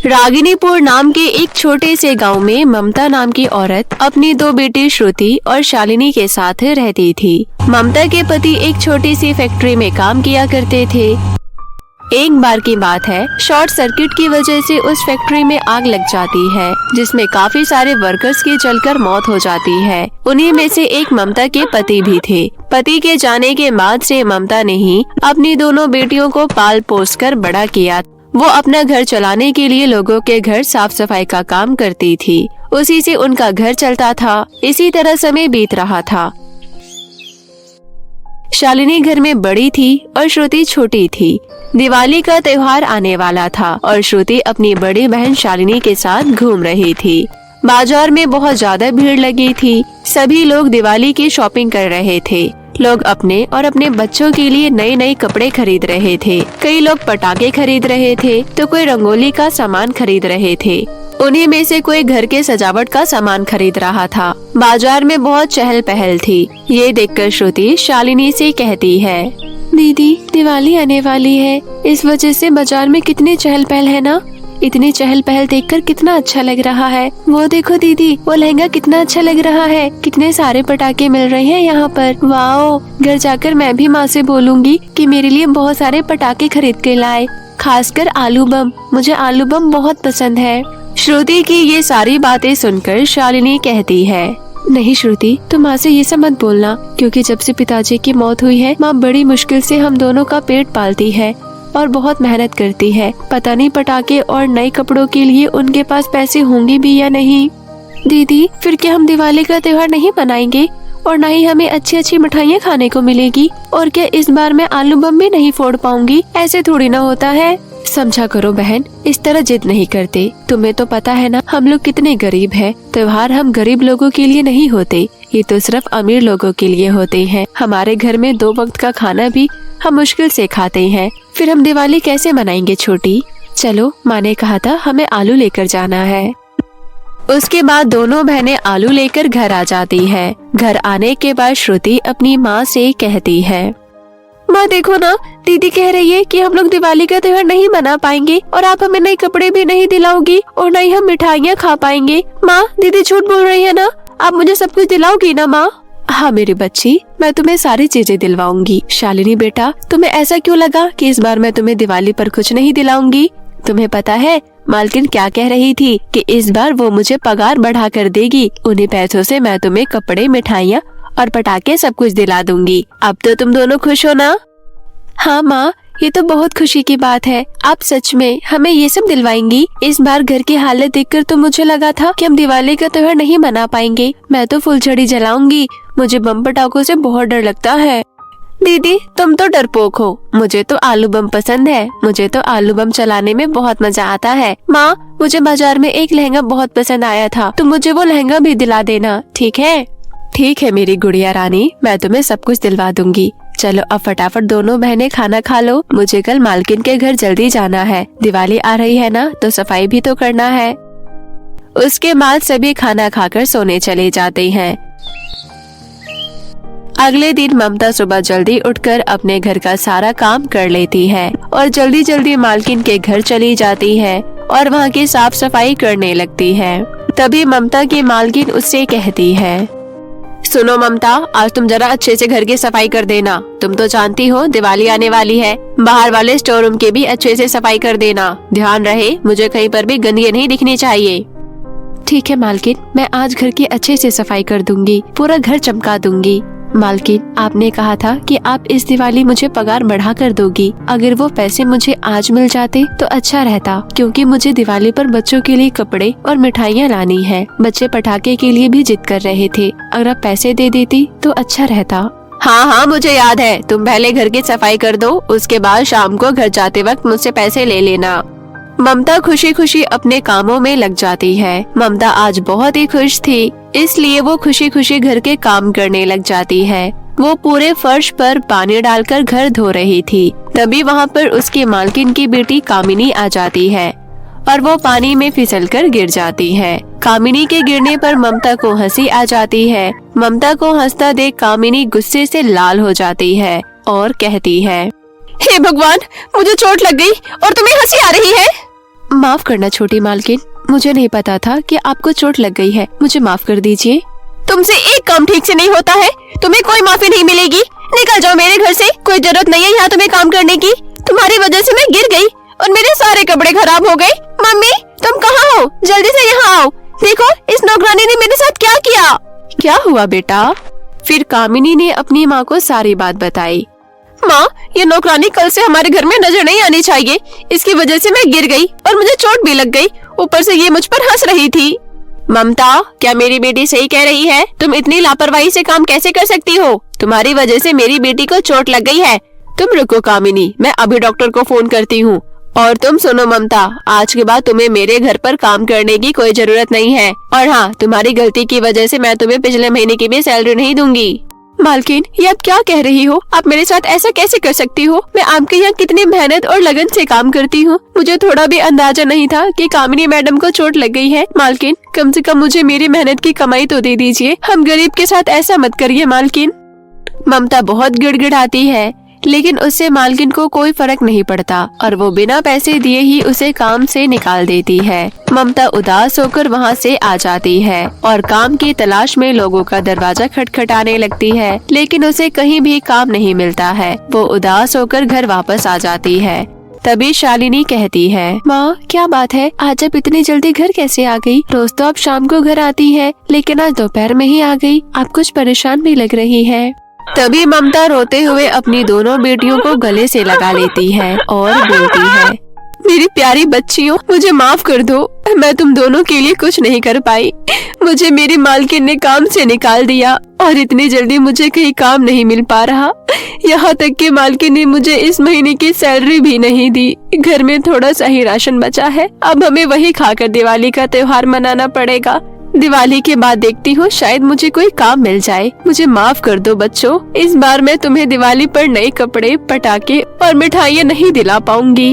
रागिनीपुर नाम के एक छोटे से गांव में ममता नाम की औरत अपनी दो बेटी श्रुति और शालिनी के साथ रहती थी। ममता के पति एक छोटी सी फैक्ट्री में काम किया करते थे। एक बार की बात है, शॉर्ट सर्किट की वजह से उस फैक्ट्री में आग लग जाती है, जिसमें काफी सारे वर्कर्स की जलकर मौत हो जाती है। उन्हीं में से एक ममता के पति भी थे। पति के जाने के बाद से ममता ने ही अपनी दोनों बेटियों को पाल पोस कर बड़ा किया। वो अपना घर चलाने के लिए लोगों के घर साफ सफाई का काम करती थी। उसी से उनका घर चलता था। इसी तरह समय बीत रहा था। शालिनी घर में बड़ी थी और श्रुति छोटी थी। दिवाली का त्योहार आने वाला था और श्रुति अपनी बड़ी बहन शालिनी के साथ घूम रही थी। बाजार में बहुत ज्यादा भीड़ लगी थी। सभी लोग दिवाली की शॉपिंग कर रहे थे। लोग अपने और अपने बच्चों के लिए नए नए कपड़े खरीद रहे थे। कई लोग पटाखे खरीद रहे थे तो कोई रंगोली का सामान खरीद रहे थे। उन्हीं में से कोई घर के सजावट का सामान खरीद रहा था। बाजार में बहुत चहल पहल थी। ये देखकर श्रुति शालिनी से कहती है, दीदी दिवाली आने वाली है, इस वजह से बाजार में कितनी चहल पहल है ना। इतनी चहल पहल देखकर कितना अच्छा लग रहा है। वो देखो दीदी, वो लहंगा कितना अच्छा लग रहा है। कितने सारे पटाखे मिल रहे हैं यहाँ पर। वाओ, घर जाकर मैं भी माँ से बोलूँगी कि मेरे लिए बहुत सारे पटाखे खरीद के लाए, खासकर आलू बम। मुझे आलू बम बहुत पसंद है। श्रुति की ये सारी बातें सुनकर शालिनी कहती है, नहीं श्रुति, तुम माँ से ये सब मत बोलना, क्योंकि जब से पिताजी की मौत हुई है, माँ बड़ी मुश्किल से हम दोनों का पेट पालती है और बहुत मेहनत करती है। पता नहीं पटाखे और नए कपड़ों के लिए उनके पास पैसे होंगे भी या नहीं। दीदी, फिर क्या हम दिवाली का त्योहार नहीं मनाएंगे और न ही हमें अच्छी अच्छी मिठाइयाँ खाने को मिलेगी? और क्या इस बार मैं आलू बम भी नहीं फोड़ पाऊंगी? ऐसे थोड़ी ना होता है। समझा करो बहन, इस तरह जिद नहीं करते। तुम्हें तो पता है ना हम लोग कितने गरीब हैं। त्योहार हम गरीब लोगों के लिए नहीं होते, ये तो सिर्फ अमीर लोगों के लिए होते हैं। हमारे घर में 2 वक्त का खाना भी हम मुश्किल से खाते हैं, फिर हम दिवाली कैसे मनाएंगे छोटी? चलो, माँ ने कहा था हमें आलू लेकर जाना है। उसके बाद दोनों बहनें आलू लेकर घर आ जाती है। घर आने के बाद श्रुति अपनी माँ से कहती है, माँ देखो ना, दीदी कह रही है कि हम लोग दिवाली का त्योहार नहीं मना पाएंगे और आप हमें नए कपड़े भी नहीं दिलाओगी और न ही हम मिठाइयाँ खा पाएंगे। माँ, दीदी झूठ बोल रही है ना? आप मुझे सब कुछ दिलाओगी ना माँ? हाँ मेरी बच्ची, मैं तुम्हें सारी चीजें दिलवाऊंगी। शालिनी बेटा, तुम्हें ऐसा क्यों लगा कि इस बार मैं तुम्हें दिवाली पर कुछ नहीं दिलाऊंगी? तुम्हें पता है मालकिन क्या कह रही थी कि इस बार वो मुझे पगार बढ़ा कर देगी। उन्हीं पैसों से मैं तुम्हें कपड़े, मिठाइयाँ और पटाखे सब कुछ दिला दूंगी। अब तो तुम दोनों खुश हो ना? हाँ माँ, ये तो बहुत खुशी की बात है। आप सच में हमें ये सब दिलवाएंगी? इस बार घर की हालत देखकर तो मुझे लगा था कि हम दिवाली का त्योहार नहीं मना पाएंगे। मैं तो फुलझड़ी जलाऊंगी। मुझे बम पटाखों से बहुत डर लगता है। दीदी, तुम तो डरपोक हो। मुझे तो आलू बम पसंद है। मुझे तो आलू बम चलाने में बहुत मजा आता है। माँ, मुझे बाजार में एक लहंगा बहुत पसंद आया था, तुम मुझे वो लहंगा भी दिला देना, ठीक है? ठीक है मेरी गुड़िया रानी, मैं तुम्हें सब कुछ दिलवा दूंगी। चलो अब फटाफट दोनों बहनें खाना खा लो। मुझे कल मालकिन के घर जल्दी जाना है। दिवाली आ रही है ना, तो सफाई भी तो करना है। उसके बाद सभी खाना खाकर सोने चले जाते हैं। अगले दिन ममता सुबह जल्दी उठकर अपने घर का सारा काम कर लेती है और जल्दी जल्दी मालकिन के घर चली जाती है और वहाँ की साफ सफाई करने लगती है। तभी ममता की मालकिन उससे कहती है, सुनो ममता, आज तुम जरा अच्छे से घर की सफाई कर देना। तुम तो जानती हो दिवाली आने वाली है। बाहर वाले स्टोर रूम के भी अच्छे से सफाई कर देना। ध्यान रहे, मुझे कहीं पर भी गंदगी नहीं दिखनी चाहिए। ठीक है मालकिन, मैं आज घर की अच्छे से सफाई कर दूंगी, पूरा घर चमका दूंगी। मालकिन, आपने कहा था कि आप इस दिवाली मुझे पगार बढ़ा कर दोगी। अगर वो पैसे मुझे आज मिल जाते तो अच्छा रहता, क्योंकि मुझे दिवाली पर बच्चों के लिए कपड़े और मिठाइयाँ लानी है। बच्चे पटाखे के लिए भी जिद कर रहे थे। अगर आप पैसे दे देती तो अच्छा रहता। हाँ हाँ, मुझे याद है। तुम पहले घर की सफाई कर दो, उसके बाद शाम को घर जाते वक्त मुझसे पैसे ले लेना। ममता खुशी खुशी अपने कामों में लग जाती है। ममता आज बहुत ही खुश थी, इसलिए वो खुशी खुशी घर के काम करने लग जाती है। वो पूरे फर्श पर पानी डालकर घर धो रही थी। तभी वहाँ पर उसकी मालकिन की बेटी कामिनी आ जाती है और वो पानी में फिसलकर गिर जाती है। कामिनी के गिरने पर ममता को हंसी आ जाती है। ममता को हंसता देख कामिनी गुस्से से लाल हो जाती है और कहती है, हे भगवान, मुझे चोट लग गई और तुम्हें हंसी आ रही है। माफ करना छोटी मालकिन, मुझे नहीं पता था कि आपको चोट लग गई है, मुझे माफ कर दीजिए। तुमसे एक काम ठीक से नहीं होता है, तुम्हें कोई माफी नहीं मिलेगी। निकल जाओ मेरे घर से, कोई जरूरत नहीं है यहाँ तुम्हें काम करने की। तुम्हारी वजह से मैं गिर गई और मेरे सारे कपड़े खराब हो गए। मम्मी तुम कहाँ हो, जल्दी से यहाँ आओ। देखो इस नौकरानी ने मेरे साथ क्या किया। क्या हुआ बेटा? फिर कामिनी ने अपनी माँ को सारी बात बताई। माँ, ये नौकरानी कल से हमारे घर में नजर नहीं आनी चाहिए। इसकी वजह से मैं गिर गई और मुझे चोट भी लग गई, ऊपर से ये मुझ पर हंस रही थी। ममता, क्या मेरी बेटी सही कह रही है? तुम इतनी लापरवाही से काम कैसे कर सकती हो? तुम्हारी वजह से मेरी बेटी को चोट लग गई है। तुम रुको कामिनी, मैं अभी डॉक्टर को फोन करती हूँ। और तुम सुनो ममता, आज के बाद तुम्हें मेरे घर पर काम करने की कोई जरूरत नहीं है। और हाँ, तुम्हारी गलती की वजह से मैं तुम्हें पिछले महीने की भी सैलरी नहीं दूंगी। मालकिन, ये आप क्या कह रही हो? आप मेरे साथ ऐसा कैसे कर सकती हो? मैं आपके यहाँ कितनी मेहनत और लगन से काम करती हूँ। मुझे थोड़ा भी अंदाजा नहीं था कि कामिनी मैडम को चोट लग गई है। मालकिन, कम से कम मुझे मेरी मेहनत की कमाई तो दे दीजिए। हम गरीब के साथ ऐसा मत करिए मालकिन। ममता बहुत गिड़गिड़ाती है, लेकिन उससे मालकिन को कोई फर्क नहीं पड़ता और वो बिना पैसे दिए ही उसे काम से निकाल देती है। ममता उदास होकर वहाँ से आ जाती है और काम की तलाश में लोगों का दरवाजा खटखटाने लगती है, लेकिन उसे कहीं भी काम नहीं मिलता है। वो उदास होकर घर वापस आ जाती है। तभी शालिनी कहती है, माँ क्या बात है, आज आप इतनी जल्दी घर कैसे आ गई? रोज तो आप शाम को घर आती है, लेकिन आज दोपहर में ही आ गई। आप कुछ परेशान भी लग रही है। तभी ममता रोते हुए अपनी दोनों बेटियों को गले से लगा लेती है और बोलती है, मेरी प्यारी बच्चियों, मुझे माफ कर दो। मैं तुम दोनों के लिए कुछ नहीं कर पाई। मुझे मेरी मालकिन ने काम से निकाल दिया और इतनी जल्दी मुझे कहीं काम नहीं मिल पा रहा। यहाँ तक कि मालकिन ने मुझे इस महीने की सैलरी भी नहीं दी। घर में थोड़ा सा ही राशन बचा है, अब हमें वही खाकर दिवाली का त्योहार मनाना पड़ेगा। दिवाली के बाद देखती हूँ, शायद मुझे कोई काम मिल जाए। मुझे माफ कर दो बच्चों, इस बार मैं तुम्हें दिवाली पर नए कपड़े, पटाखे और मिठाइयाँ नहीं दिला पाऊंगी।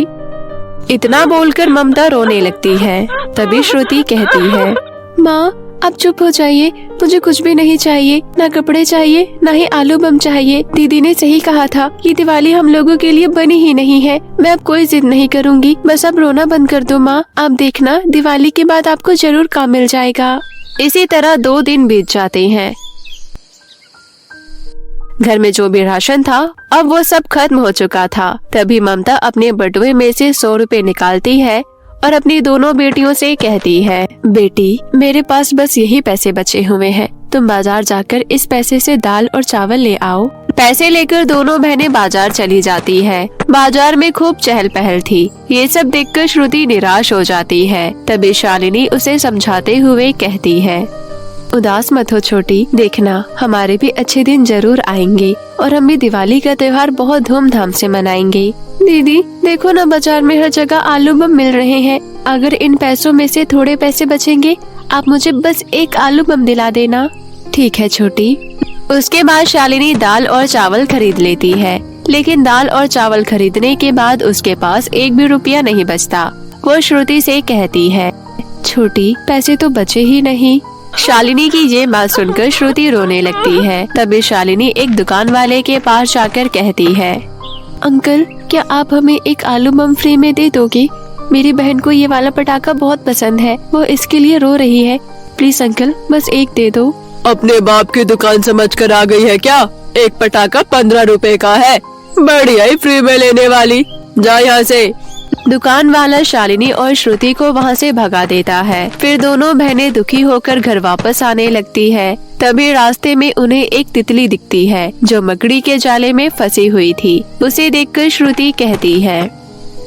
इतना बोलकर ममता रोने लगती है। तभी श्रुति कहती है, माँ अब चुप हो जाइए, मुझे कुछ भी नहीं चाहिए, ना कपड़े चाहिए, ना ही आलू बम चाहिए। दीदी ने सही कहा था, ये दिवाली हम लोगों के लिए बनी ही नहीं है। मैं अब कोई जिद नहीं करूँगी, बस अब रोना बंद कर दो माँ। आप देखना, दिवाली के बाद आपको जरूर काम मिल जाएगा। इसी तरह 2 दिन बीत जाते हैं। घर में जो भी राशन था, अब वो सब खत्म हो चुका था। तभी ममता अपने बटुए में से 100 रुपए निकालती है और अपनी दोनों बेटियों से कहती है, बेटी मेरे पास बस यही पैसे बचे हुए हैं, तुम बाजार जाकर इस पैसे से दाल और चावल ले आओ। पैसे लेकर दोनों बहनें बाजार चली जाती है। बाजार में खूब चहल पहल थी। ये सब देखकर श्रुति निराश हो जाती है। तभी शालिनी उसे समझाते हुए कहती है, उदास मत हो छोटी, देखना हमारे भी अच्छे दिन जरूर आएंगे और हम भी दिवाली का त्योहार बहुत धूमधाम से मनाएंगे। दीदी देखो ना, बाजार में हर जगह आलू बम मिल रहे हैं। अगर इन पैसों में से थोड़े पैसे बचेंगे, आप मुझे बस एक आलू बम दिला देना। ठीक है छोटी। उसके बाद शालिनी दाल और चावल खरीद लेती है, लेकिन दाल और चावल खरीदने के बाद उसके पास 1 भी रुपया नहीं बचता। वो श्रुति से कहती है, छोटी पैसे तो बचे ही नहीं। शालिनी की ये बात सुनकर श्रुति रोने लगती है। तभी शालिनी एक दुकान वाले के पास जाकर कहती है, अंकल क्या आप हमें एक आलू बम फ्री में दे दोगे? मेरी बहन को ये वाला पटाखा बहुत पसंद है, वो इसके लिए रो रही है। प्लीज अंकल बस एक दे दो। अपने बाप की दुकान समझकर आ गई है क्या? एक पटाखा 15 रुपए का है, बढ़िया ही फ्री में लेने वाली, जा यहाँ से। दुकान वाला शालिनी और श्रुति को वहाँ से भगा देता है। फिर दोनों बहनें दुखी होकर घर वापस आने लगती है। तभी रास्ते में उन्हें एक तितली दिखती है जो मकड़ी के जाले में फंसी हुई थी। उसे देखकर श्रुति कहती है,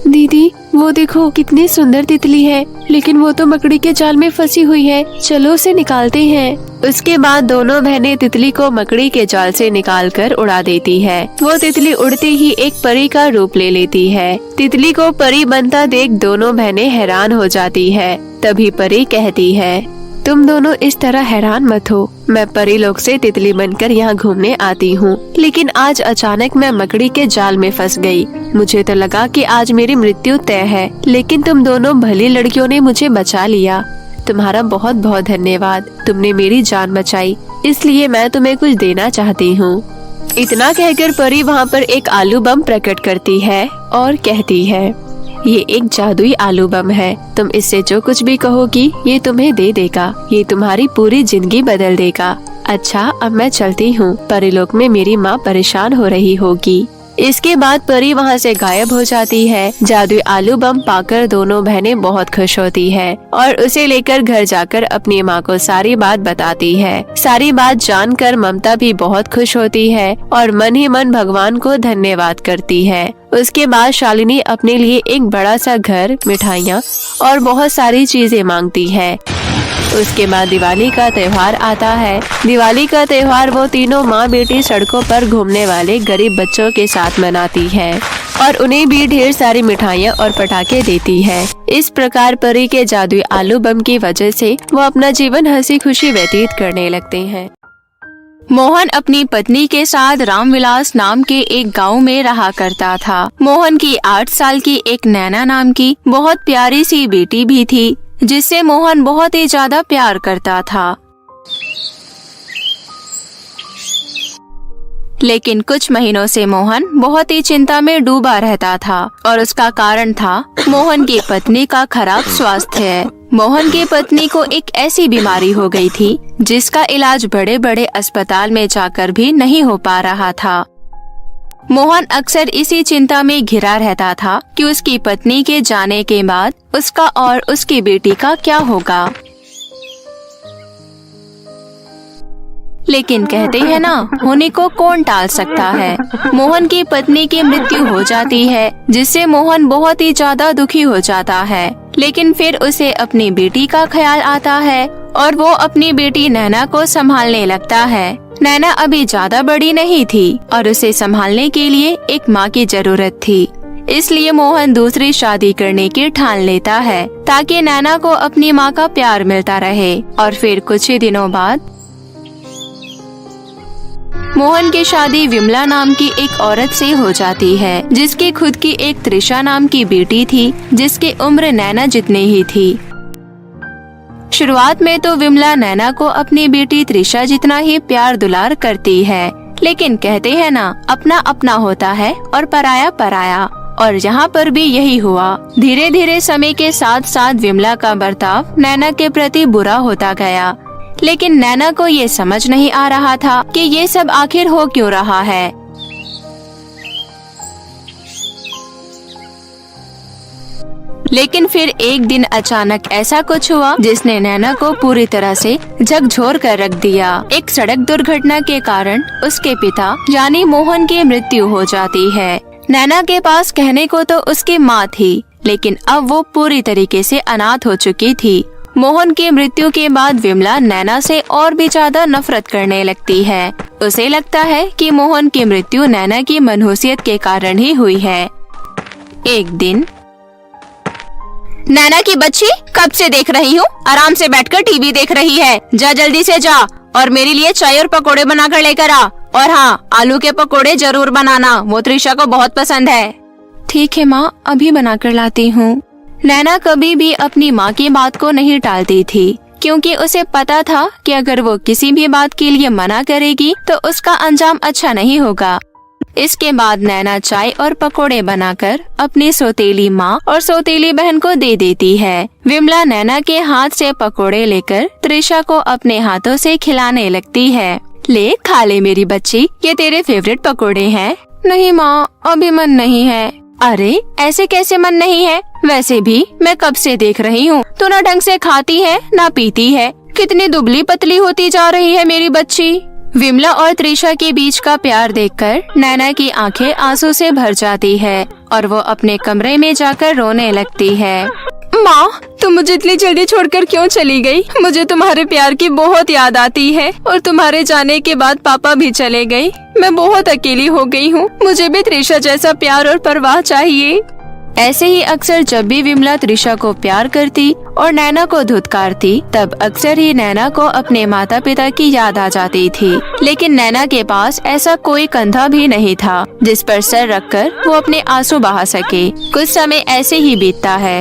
दीदी वो देखो कितनी सुंदर तितली है, लेकिन वो तो मकड़ी के जाल में फंसी हुई है, चलो उसे निकालते हैं। उसके बाद दोनों बहनें तितली को मकड़ी के जाल से निकालकर उड़ा देती है। वो तितली उड़ते ही एक परी का रूप ले लेती है। तितली को परी बनता देख दोनों बहनें हैरान हो जाती है। तभी परी कहती है, तुम दोनों इस तरह हैरान मत हो, मैं परी लोग से तितली बनकर यहाँ घूमने आती हूँ, लेकिन आज अचानक मैं मकड़ी के जाल में फंस गई। मुझे तो लगा कि आज मेरी मृत्यु तय है, लेकिन तुम दोनों भली लड़कियों ने मुझे बचा लिया। तुम्हारा बहुत बहुत धन्यवाद, तुमने मेरी जान बचाई, इसलिए मैं तुम्हें कुछ देना चाहती हूँ। इतना कहकर परी वहाँ पर एक आलू बम प्रकट करती है और कहती है, ये एक जादुई आलू बम है, तुम इससे जो कुछ भी कहोगी ये तुम्हें दे देगा, ये तुम्हारी पूरी जिंदगी बदल देगा। अच्छा अब मैं चलती हूँ, परीलोक में मेरी माँ परेशान हो रही होगी। इसके बाद परी वहाँ से गायब हो जाती है। जादुई आलू बम पाकर दोनों बहनें बहुत खुश होती है और उसे लेकर घर जाकर अपनी माँ को सारी बात बताती है। सारी बात जानकर ममता भी बहुत खुश होती है और मन ही मन भगवान को धन्यवाद करती है। उसके बाद शालिनी अपने लिए एक बड़ा सा घर, मिठाइयाँ और बहुत सारी चीजें मांगती है। उसके बाद दिवाली का त्योहार आता है। दिवाली का त्योहार वो तीनों माँ बेटी सड़कों पर घूमने वाले गरीब बच्चों के साथ मनाती है और उन्हें भी ढेर सारी मिठाइयाँ और पटाखे देती है। इस प्रकार परी के जादुई आलू बम की वजह से वो अपना जीवन हंसी खुशी व्यतीत करने लगते हैं। मोहन अपनी पत्नी के साथ रामविलास नाम के एक गांव में रहा करता था। मोहन की 8 साल की एक नैना नाम की बहुत प्यारी सी बेटी भी थी, जिससे मोहन बहुत ही ज्यादा प्यार करता था। लेकिन कुछ महीनों से मोहन बहुत ही चिंता में डूबा रहता था और उसका कारण था मोहन की पत्नी का खराब स्वास्थ्य। मोहन की पत्नी को एक ऐसी बीमारी हो गई थी जिसका इलाज बड़े बड़े अस्पताल में जाकर भी नहीं हो पा रहा था। मोहन अक्सर इसी चिंता में घिरा रहता था कि उसकी पत्नी के जाने के बाद उसका और उसकी बेटी का क्या होगा। लेकिन कहते हैं ना, होने को कौन टाल सकता है। मोहन की पत्नी की मृत्यु हो जाती है, जिससे मोहन बहुत ही ज्यादा दुखी हो जाता है। लेकिन फिर उसे अपनी बेटी का ख्याल आता है और वो अपनी बेटी नैना को संभालने लगता है। नैना अभी ज्यादा बड़ी नहीं थी और उसे संभालने के लिए एक माँ की जरूरत थी। इसलिए मोहन दूसरी शादी करने की ठान लेता है ताकि नैना को अपनी माँ का प्यार मिलता रहे। और फिर कुछ ही दिनों बाद मोहन की शादी विमला नाम की एक औरत से हो जाती है, जिसकी खुद की एक त्रिशा नाम की बेटी थी, जिसकी उम्र नैना जितनी ही थी। शुरुआत में तो विमला नैना को अपनी बेटी त्रिशा जितना ही प्यार दुलार करती है, लेकिन कहते हैं ना, अपना अपना होता है और पराया पराया। और यहाँ पर भी यही हुआ। धीरे धीरे समय के साथ साथ विमला का बर्ताव नैना के प्रति बुरा होता गया, लेकिन नैना को ये समझ नहीं आ रहा था कि ये सब आखिर हो क्यों रहा है। लेकिन फिर एक दिन अचानक ऐसा कुछ हुआ जिसने नैना को पूरी तरह से झकझोर कर रख दिया। एक सड़क दुर्घटना के कारण उसके पिता यानी मोहन की मृत्यु हो जाती है। नैना के पास कहने को तो उसकी माँ थी, लेकिन अब वो पूरी तरीके से अनाथ हो चुकी थी। मोहन की मृत्यु के बाद विमला नैना से और भी ज्यादा नफरत करने लगती है। उसे लगता है कि मोहन की मृत्यु नैना की मनहूसियत के कारण ही हुई है। एक दिन, नैना की बच्ची, कब से देख रही हूँ, आराम से बैठकर टीवी देख रही है। जा जल्दी से जा और मेरे लिए चाय और पकोड़े बनाकर लेकर आ। और हाँ, आलू के पकोड़े जरूर बनाना, वो त्रिशा को बहुत पसंद है। ठीक है माँ, अभी बनाकर लाती हूँ। नैना कभी भी अपनी माँ की बात को नहीं टालती थी, क्योंकि उसे पता था कि अगर वो किसी भी बात के लिए मना करेगी तो उसका अंजाम अच्छा नहीं होगा। इसके बाद नैना चाय और पकोड़े बनाकर अपनी सौतेली माँ और सौतेली बहन को दे देती है। विमला नैना के हाथ से पकोड़े लेकर त्रिशा को अपने हाथों से खिलाने लगती है। ले खा ले मेरी बच्ची, ये तेरे फेवरेट पकोड़े हैं। नहीं माँ, अभी मन नहीं है। अरे ऐसे कैसे मन नहीं है? वैसे भी मैं कब से देख रही हूँ, तू ना ढंग से खाती है ना पीती है। कितनी दुबली पतली होती जा रही है मेरी बच्ची। विमला और त्रिशा के बीच का प्यार देखकर नैना की आंखें आंसू से भर जाती है और वो अपने कमरे में जाकर रोने लगती है। माँ, तुम मुझे इतनी जल्दी छोड़कर क्यों चली गई? मुझे तुम्हारे प्यार की बहुत याद आती है और तुम्हारे जाने के बाद पापा भी चले गए। मैं बहुत अकेली हो गई हूँ। मुझे भी त्रिशा जैसा प्यार और परवाह चाहिए। ऐसे ही अक्सर जब भी विमला त्रिशा को प्यार करती और नैना को धुतकारती, तब अक्सर ही नैना को अपने माता पिता की याद आ जाती थी। लेकिन नैना के पास ऐसा कोई कंधा भी नहीं था जिस पर सर रखकर वो अपने आंसू बहा सके। कुछ समय ऐसे ही बीतता है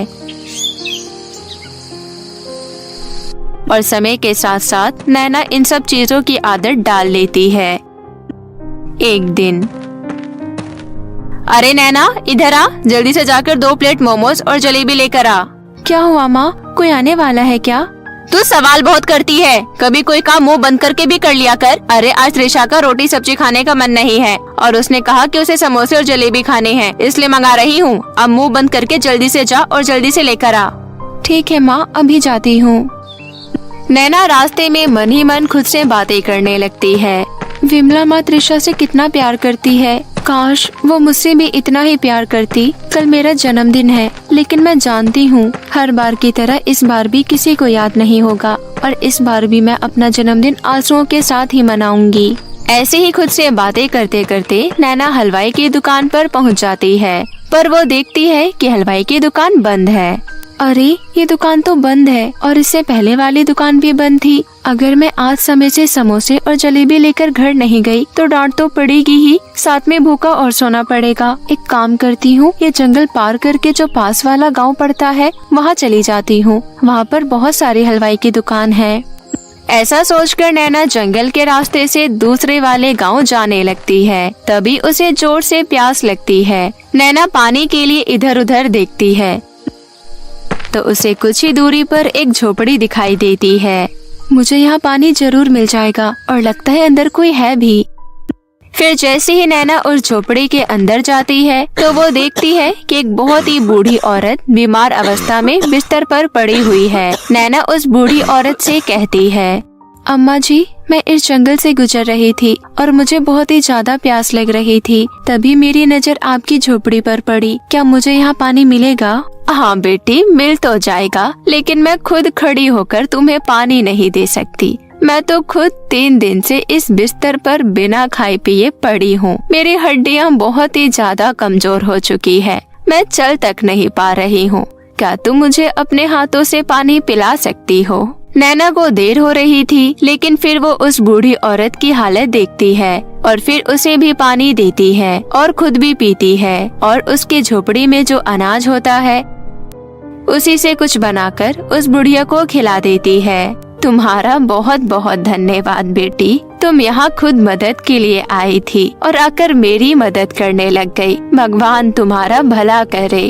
और समय के साथ साथ नैना इन सब चीजों की आदत डाल लेती है। एक दिन अरे नैना, इधर आ, जल्दी से जाकर 2 प्लेट मोमोज और जलेबी लेकर आ। क्या हुआ माँ, कोई आने वाला है क्या? तू सवाल बहुत करती है, कभी कोई काम मुंह बंद करके भी कर लिया कर। अरे आज त्रिशा का रोटी सब्जी खाने का मन नहीं है और उसने कहा कि उसे समोसे और जलेबी खाने हैं, इसलिए मंगा रही हूँ। अब मुंह बंद करके जल्दी से जा और जल्दी से लेकर आ। ठीक है माँ, अभी जाती हूँ। नैना रास्ते में मन ही मन खुद से बातें करने लगती है। विमला माँ त्रिशा से कितना प्यार करती है, काश वो मुझसे भी इतना ही प्यार करती। कल मेरा जन्मदिन है, लेकिन मैं जानती हूँ हर बार की तरह इस बार भी किसी को याद नहीं होगा और इस बार भी मैं अपना जन्मदिन आंसुओं के साथ ही मनाऊंगी। ऐसे ही खुद से बातें करते करते नैना हलवाई की दुकान पर पहुँच जाती है, पर वो देखती है कि हलवाई की दुकान बंद है। अरे ये दुकान तो बंद है और इससे पहले वाली दुकान भी बंद थी। अगर मैं आज समय से समोसे और जलेबी लेकर घर नहीं गई तो डांट तो पड़ेगी ही, साथ में भूखा और सोना पड़ेगा। एक काम करती हूँ, ये जंगल पार करके जो पास वाला गांव पड़ता है वहाँ चली जाती हूँ। वहाँ पर बहुत सारी हलवाई की दुकान है। ऐसा सोचकर नैना जंगल के रास्ते से दूसरे वाले गांव जाने लगती है। तभी उसे जोर से प्यास लगती है। नैना पानी के लिए इधर उधर देखती है तो उसे कुछ ही दूरी पर एक झोपड़ी दिखाई देती है। मुझे यहाँ पानी जरूर मिल जाएगा और लगता है अंदर कोई है भी। फिर जैसे ही नैना उस झोपड़ी के अंदर जाती है तो वो देखती है कि एक बहुत ही बूढ़ी औरत बीमार अवस्था में बिस्तर पर पड़ी हुई है। नैना उस बूढ़ी औरत से कहती है, अम्मा जी, मैं इस जंगल से गुजर रही थी और मुझे बहुत ही ज्यादा प्यास लग रही थी। तभी मेरी नजर आपकी झोपड़ी पर पड़ी। क्या मुझे यहाँ पानी मिलेगा? हाँ बेटी, मिल तो जाएगा, लेकिन मैं खुद खड़ी होकर तुम्हें पानी नहीं दे सकती। मैं तो खुद 3 दिन से इस बिस्तर पर बिना खाए पिए पड़ी हूँ। मेरी हड्डियाँ बहुत ही ज्यादा कमजोर हो चुकी है, मैं चल तक नहीं पा रही हूँ। क्या तुम मुझे अपने हाथों से पानी पिला सकती हो? नैना को देर हो रही थी, लेकिन फिर वो उस बूढ़ी औरत की हालत देखती है और फिर उसे भी पानी देती है और खुद भी पीती है और उसके झोपड़ी में जो अनाज होता है उसी से कुछ बनाकर उस बुढ़िया को खिला देती है। तुम्हारा बहुत बहुत धन्यवाद बेटी, तुम यहाँ खुद मदद के लिए आई थी और आकर मेरी मदद करने लग गई। भगवान तुम्हारा भला करे।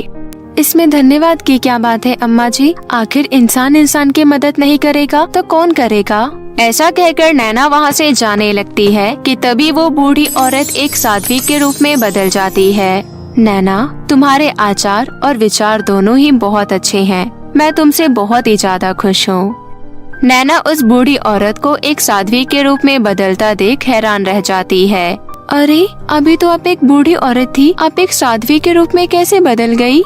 इसमें धन्यवाद की क्या बात है अम्मा जी, आखिर इंसान की मदद नहीं करेगा तो कौन करेगा? ऐसा कहकर नैना वहाँ से जाने लगती है कि तभी वो बूढ़ी औरत एक साध्वी के रूप में बदल जाती है। नैना, तुम्हारे आचार और विचार दोनों ही बहुत अच्छे हैं। मैं तुमसे बहुत ही ज्यादा खुश हूँ। नैना उस बूढ़ी औरत को एक साध्वी के रूप में बदलता देख हैरान रह जाती है। अरे अभी तो आप एक बूढ़ी औरत थी, आप एक साध्वी के रूप में कैसे बदल गई?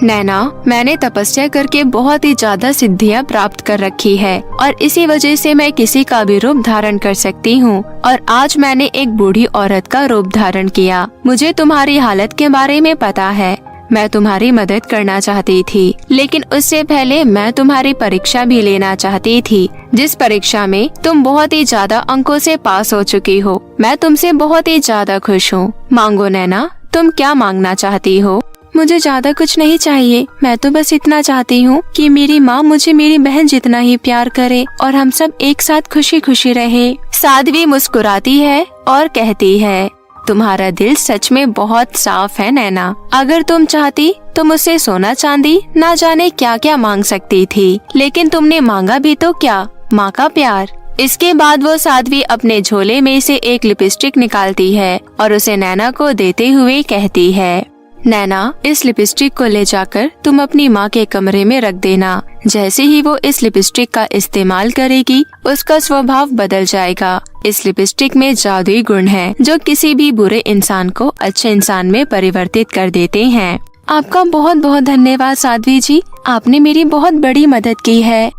नैना, मैंने तपस्या करके बहुत ही ज्यादा सिद्धियां प्राप्त कर रखी है और इसी वजह से मैं किसी का भी रूप धारण कर सकती हूँ। और आज मैंने एक बूढ़ी औरत का रूप धारण किया। मुझे तुम्हारी हालत के बारे में पता है। मैं तुम्हारी मदद करना चाहती थी, लेकिन उससे पहले मैं तुम्हारी परीक्षा भी लेना चाहती थी, जिस परीक्षा में तुम बहुत ही ज्यादा अंकों से पास हो चुकी हो। मैं तुमसे बहुत ही ज्यादा खुश हूँ। मांगो नैना, तुम क्या मांगना चाहती हो? मुझे ज्यादा कुछ नहीं चाहिए, मैं तो बस इतना चाहती हूँ कि मेरी माँ मुझे मेरी बहन जितना ही प्यार करे और हम सब एक साथ खुशी खुशी रहे। साध्वी मुस्कुराती है और कहती है, तुम्हारा दिल सच में बहुत साफ है नैना। अगर तुम चाहती तो मुझसे सोना चांदी ना जाने क्या क्या मांग सकती थी, लेकिन तुमने मांगा भी तो क्या, माँ का प्यार। इसके बाद वो साध्वी अपने झोले में से एक लिपस्टिक निकालती है और उसे नैना को देते हुए कहती है, नैना, इस लिपस्टिक को ले जाकर तुम अपनी माँ के कमरे में रख देना। जैसे ही वो इस लिपस्टिक का इस्तेमाल करेगी, उसका स्वभाव बदल जाएगा। इस लिपस्टिक में जादुई गुण हैं, जो किसी भी बुरे इंसान को अच्छे इंसान में परिवर्तित कर देते हैं। आपका बहुत बहुत धन्यवाद साध्वी जी, आपने मेरी बहुत बड़ी मदद की है।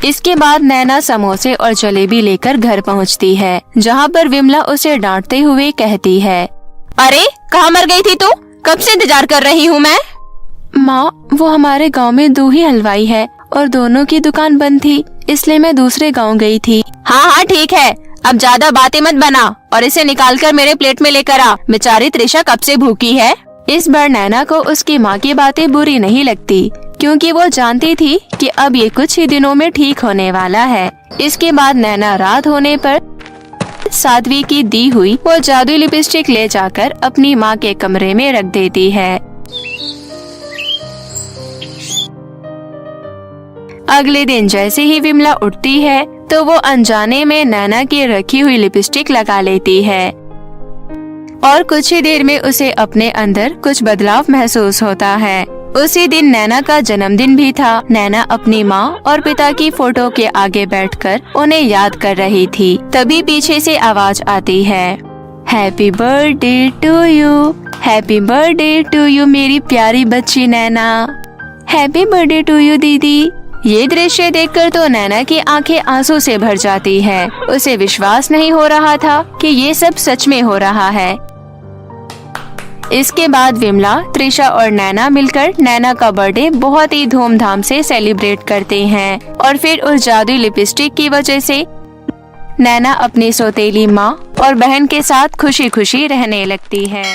इसके बाद नैना समोसे और जलेबी लेकर घर पहुँचती है, जहाँ पर विमला उसे डांटते हुए कहती है, अरे कहाँ मर गई थी तू? कब से इंतजार कर रही हूँ मैं। माँ, वो हमारे गांव में 2 ही हलवाई है और दोनों की दुकान बंद थी, इसलिए मैं दूसरे गांव गई थी। हाँ ठीक है, अब ज्यादा बातें मत बना और इसे निकाल कर मेरे प्लेट में लेकर आ। बेचारी त्रिशा कब से भूखी है। इस बार नैना को उसकी माँ की बातें बुरी नहीं लगती, क्योंकि वो जानती थी कि अब ये कुछ ही दिनों में ठीक होने वाला है। इसके बाद नैना रात होने पर साध्वी की दी हुई वो जादुई लिपस्टिक ले जाकर अपनी माँ के कमरे में रख देती है। अगले दिन जैसे ही विमला उठती है तो वो अनजाने में नैना की रखी हुई लिपस्टिक लगा लेती है और कुछ ही देर में उसे अपने अंदर कुछ बदलाव महसूस होता है। उसी दिन नैना का जन्मदिन भी था। नैना अपनी माँ और पिता की फोटो के आगे बैठकर उन्हें याद कर रही थी। तभी पीछे से आवाज आती है, happy birthday to you, happy birthday to you मेरी प्यारी बच्ची Naina, happy birthday to you दीदी। ये दृश्य देखकर तो नैना की आंखें आंसू से भर जाती है। उसे विश्वास नहीं हो रहा था कि ये सब सच में हो रहा है। इसके बाद विमला, त्रिशा और नैना मिलकर नैना का बर्थडे बहुत ही धूमधाम से सेलिब्रेट करते हैं और फिर उस जादुई लिपस्टिक की वजह से नैना अपनी सौतेली माँ और बहन के साथ खुशी खुशी रहने लगती है।